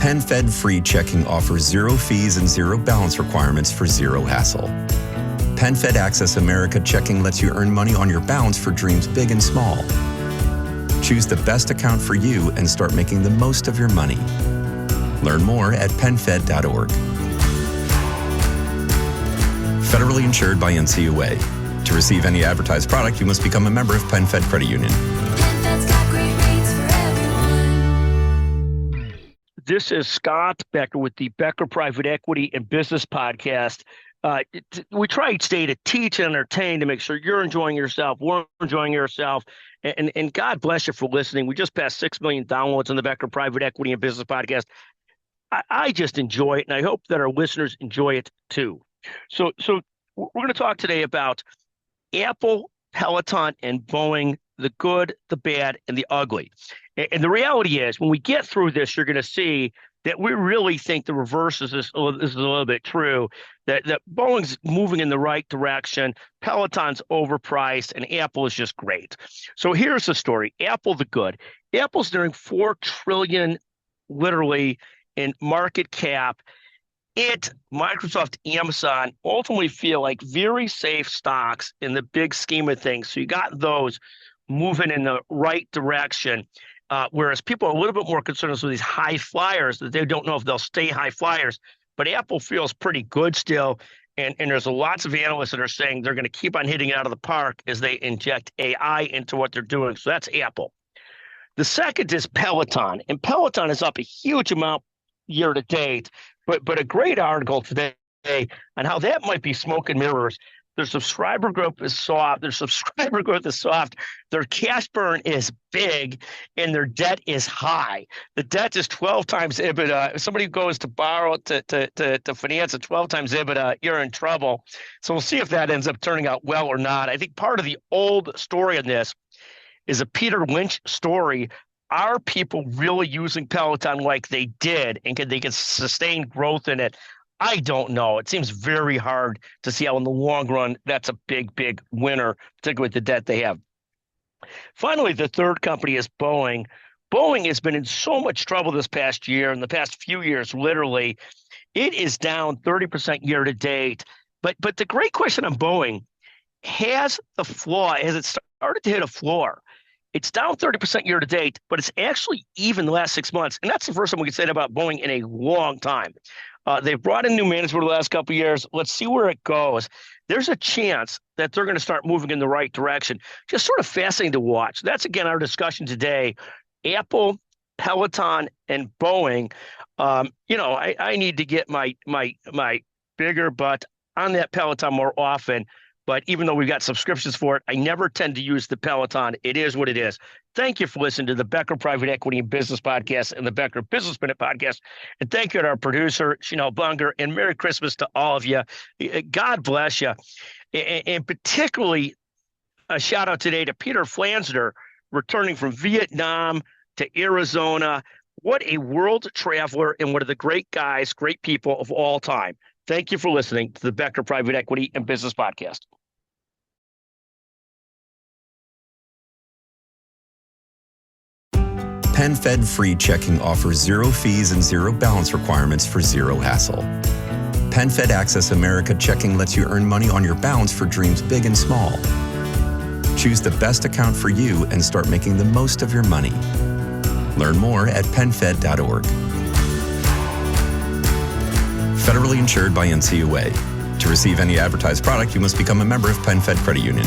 PenFed Free Checking offers zero fees and zero balance requirements for zero hassle. PenFed Access America Checking lets you earn money on your balance for dreams big and small. Choose the best account for you and start making the most of your money. Learn more at penfed.org. Federally insured by NCUA. To receive any advertised product, you must become a member of PenFed Credit Union. PenFed's got great rates for everyone. This is Scott Becker with the Becker Private Equity and Business Podcast. We try each day to teach and entertain to make sure you're enjoying yourself, we're enjoying yourself, and God bless you for listening. We just passed 6 million downloads on the Becker Private Equity and Business Podcast. I just enjoy it, and I hope that our listeners enjoy it too. So we're going to talk today about Apple, Peloton, and Boeing, the good, the bad, and the ugly. And the reality is, when we get through this, you're going to see that we really think the reverse is a little bit true, that Boeing's moving in the right direction, Peloton's overpriced, and Apple is just great. So here's the story. Apple, the good. Apple's nearing $4 trillion, literally, in market cap. Microsoft, Amazon ultimately feel like very safe stocks in the big scheme of things. So you got those moving in the right direction, whereas people are a little bit more concerned with these high flyers that they don't know if they'll stay high flyers. But Apple feels pretty good still, and there's lots of analysts that are saying they're going to keep on hitting it out of the park as they inject AI into what they're doing. So that's Apple. The second is Peloton, and Peloton is up a huge amount year to date, but a great article today on how that might be smoke and mirrors. Their subscriber growth is soft. Their cash burn is big, and their debt is high. The debt is 12 times EBITDA. If somebody goes to borrow to finance at 12 times EBITDA, you're in trouble. So we'll see if that ends up turning out well or not. I think part of the old story in this is a Peter Lynch story. Are people really using Peloton like they did, and they can sustain growth in it? I don't know. It seems very hard to see how in the long run that's a big, big winner, particularly with the debt they have. Finally, the third company is Boeing. Boeing has been in so much trouble this past year, in the past few years, literally. It is down 30% year to date. But the great question on Boeing, has it started to hit a floor? It's down 30% year to date, but it's actually even the last 6 months. And that's the first time we can say that about Boeing in a long time. They've brought in new management the last couple of years. Let's see where it goes. There's a chance that they're going to start moving in the right direction. Just sort of fascinating to watch. That's, again, our discussion today. Apple, Peloton, and Boeing. I need to get my bigger butt on that Peloton more often. But even though we've got subscriptions for it, I never tend to use the Peloton. It is what it is. Thank you for listening to the Becker Private Equity and Business Podcast and the Becker Business Minute Podcast. And thank you to our producer, Chanel Bunger, and Merry Christmas to all of you. God bless you. And particularly a shout out today to Peter Flansner, returning from Vietnam to Arizona. What a world traveler and one of the great guys, great people of all time. Thank you for listening to the Becker Private Equity and Business Podcast. PenFed Free Checking offers zero fees and zero balance requirements for zero hassle. PenFed Access America Checking lets you earn money on your balance for dreams big and small. Choose the best account for you and start making the most of your money. Learn more at penfed.org. Federally insured by NCUA. To receive any advertised product, you must become a member of PenFed Credit Union.